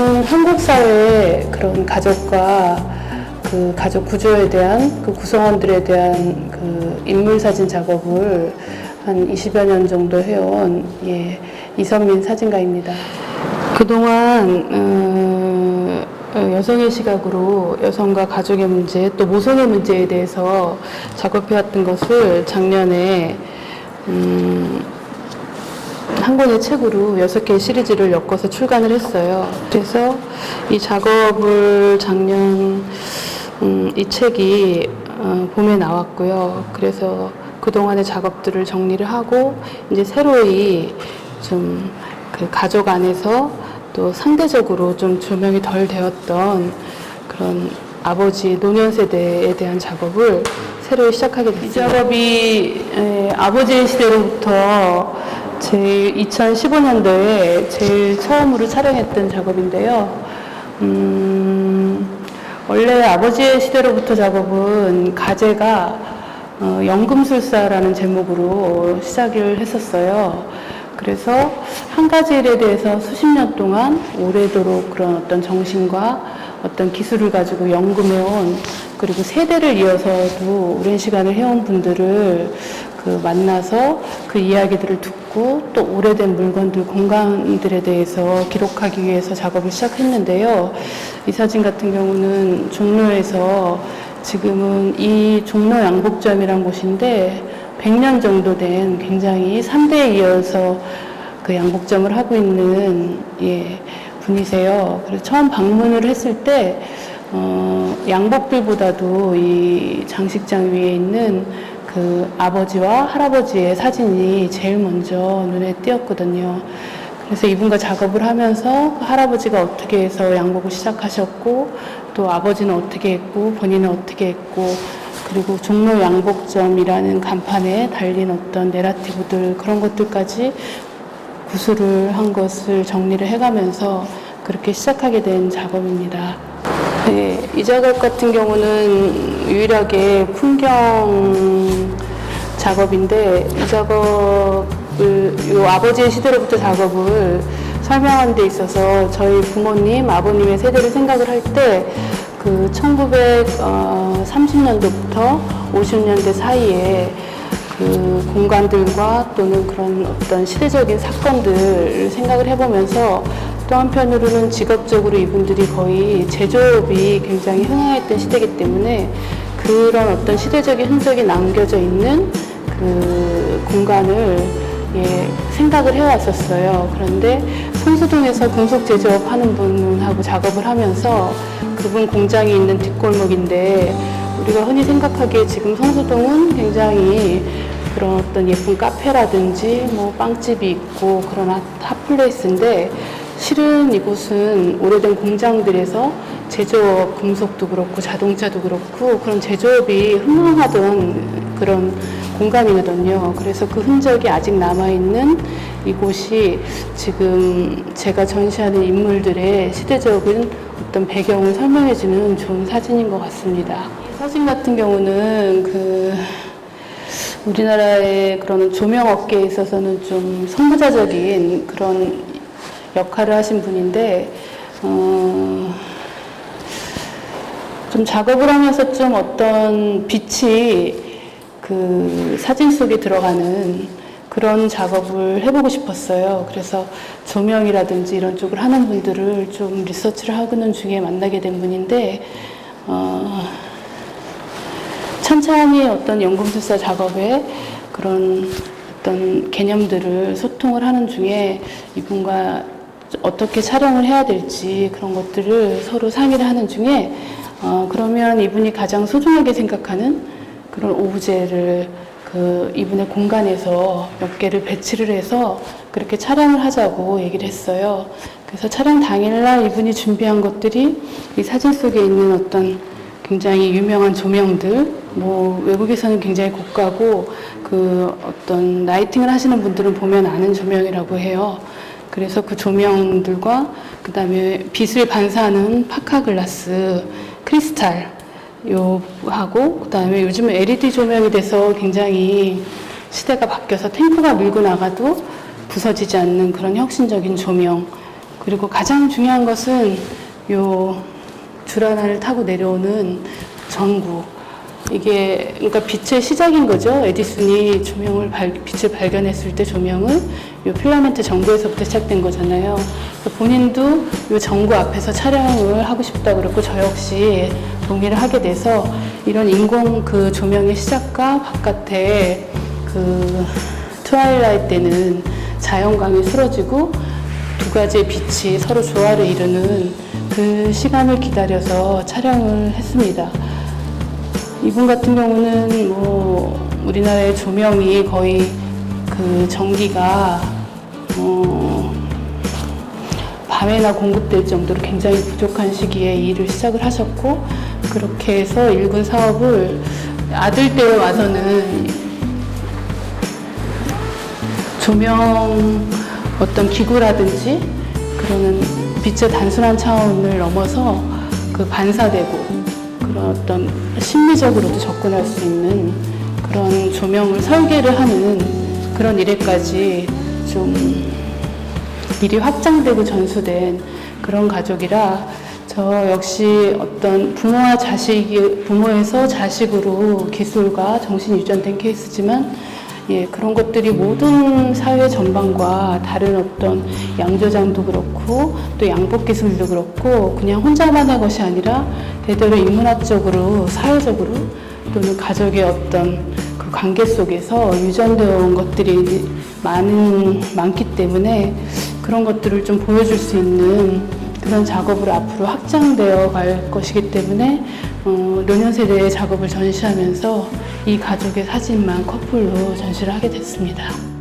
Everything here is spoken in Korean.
이분은 한국 사회의 그런 가족과 그 가족 구조에 대한 그 구성원들에 대한 그 인물 사진 작업을 한 20여 년 정도 해온 이선민 사진가입니다. 그동안 여성의 시각으로 여성과 가족의 문제, 또 모성의 문제에 대해서 작업해왔던 것을 작년에 한 권의 책으로 6개의 시리즈를 엮어서 출간을 했어요. 그래서 이 작업을 작년 이 책이 봄에 나왔고요. 그래서 그동안의 작업들을 정리를 하고 이제 새로이 좀 그 가족 안에서 또 상대적으로 좀 조명이 덜 되었던 그런 아버지 노년 세대에 대한 작업을 새로 시작하게 됐습니다. 이 작업이 아버지의 시대로부터 제일 2015년도에 제일 처음으로 촬영했던 작업인데요. 원래 아버지의 시대로부터 작업은 가제가 연금술사라는 제목으로 시작을 했었어요. 그래서 한 가지 일에 대해서 수십 년 동안 오래도록 그런 어떤 정신과 어떤 기술을 가지고 연금해온, 그리고 세대를 이어서도 오랜 시간을 해온 분들을 만나서 그 이야기들을 듣고 또 오래된 물건들, 공간들에 대해서 기록하기 위해서 작업을 시작했는데요. 이 사진 같은 경우는 종로에서 지금은 이 종로 양복점이란 곳인데 100년 정도 된 굉장히 3대에 이어서 그 양복점을 하고 있는 분이세요. 그래서 처음 방문을 했을 때 양복들보다도 이 장식장 위에 있는 그 아버지와 할아버지의 사진이 제일 먼저 눈에 띄었거든요. 그래서 이분과 작업을 하면서 할아버지가 어떻게 해서 양복을 시작하셨고, 또 아버지는 어떻게 했고, 본인은 어떻게 했고, 그리고 종로 양복점이라는 간판에 달린 어떤 내러티브들, 그런 것들까지 구술을 한 것을 정리를 해가면서 그렇게 시작하게 된 작업입니다. 네, 이 작업 같은 경우는 유일하게 풍경 작업인데, 이 작업을, 요 아버지의 시대로부터 작업을 설명하는 데 있어서 저희 부모님, 아버님의 세대를 생각을 할 때 그 1930년도부터 50년대 사이에 그 공간들과 또는 그런 어떤 시대적인 사건들을 생각을 해보면서, 또 한편으로는 직업적으로 이분들이 거의 제조업이 굉장히 흥행했던 시대이기 때문에 그런 어떤 시대적인 흔적이 남겨져 있는 그 공간을 생각을 해왔었어요. 그런데 성수동에서 금속 제조업 하는 분하고 작업을 하면서, 그분 공장이 있는 뒷골목인데, 우리가 흔히 생각하기에 지금 성수동은 굉장히 그런 어떤 예쁜 카페라든지 뭐 빵집이 있고 그런 핫플레이스인데, 실은 이곳은 오래된 공장들에서 제조업, 금속도 그렇고 자동차도 그렇고 그런 제조업이 흥행하던 그런 공간이거든요. 그래서 그 흔적이 아직 남아있는 이곳이 지금 제가 전시하는 인물들의 시대적인 어떤 배경을 설명해주는 좋은 사진인 것 같습니다. 이 사진 같은 경우는 우리나라의 그런 조명 업계에 있어서는 좀 선구자적인 그런 역할을 하신 분인데, 좀 작업을 하면서 좀 어떤 빛이 그 사진 속에 들어가는 그런 작업을 해보고 싶었어요. 그래서 조명이라든지 이런 쪽을 하는 분들을 좀 리서치를 하고는 중에 만나게 된 분인데, 천천히 어떤 연금술사 작업에 그런 어떤 개념들을 소통을 하는 중에 이분과 어떻게 촬영을 해야 될지 그런 것들을 서로 상의를 하는 중에 그러면 이분이 가장 소중하게 생각하는 그런 오브제를 이분의 공간에서 몇 개를 배치를 해서 그렇게 촬영을 하자고 얘기를 했어요. 그래서 촬영 당일날 이분이 준비한 것들이 이 사진 속에 있는 어떤 굉장히 유명한 조명들, 뭐 외국에서는 굉장히 고가고 그 어떤 라이팅을 하시는 분들은 보면 아는 조명이라고 해요. 그래서 그 조명들과 그 다음에 빛을 반사하는 파카글라스, 크리스탈 하고, 그 다음에 요즘은 LED 조명이 돼서 굉장히 시대가 바뀌어서 탱크가 밀고 나가도 부서지지 않는 그런 혁신적인 조명, 그리고 가장 중요한 것은 요 줄 하나를 타고 내려오는 전구. 이게 그러니까 빛의 시작인 거죠. 에디슨이 빛을 발견했을 때 조명은 요 필라멘트 전구에서부터 시작된 거잖아요. 본인도 요 전구 앞에서 촬영을 하고 싶다고 그랬고 저 역시 동의를 하게 돼서 이런 인공 그 조명의 시작과 바깥에 그 트와일라이트 때는 자연광이 쓰러지고 두 가지의 빛이 서로 조화를 이루는 그 시간을 기다려서 촬영을 했습니다. 이분 같은 경우는 뭐 우리나라의 조명이 거의 그 전기가 밤에나 공급될 정도로 굉장히 부족한 시기에 이 일을 시작을 하셨고 그렇게 해서 일군 사업을 아들 때에 와서는 조명 어떤 기구라든지 그런 빛의 단순한 차원을 넘어서 그 반사되고 그런 어떤 심리적으로도 접근할 수 있는 그런 조명을 설계를 하는 그런 일에까지 좀 일이 확장되고 전수된 그런 가족이라 저 역시 어떤 부모에서 자식으로 기술과 정신이 유전된 케이스지만 예, 그런 것들이 모든 사회 전반과 다른 어떤 양조장도 그렇고 또 양복 기술도 그렇고 그냥 혼자만의 것이 아니라 대대로 인문학적으로 사회적으로 또는 가족의 어떤 그 관계 속에서 유전되어 온 것들이 많기 때문에 그런 것들을 좀 보여줄 수 있는 그런 작업으로 앞으로 확장되어 갈 것이기 때문에 노년 세대의 작업을 전시하면서 이 가족의 사진만 커플로 전시를 하게 됐습니다.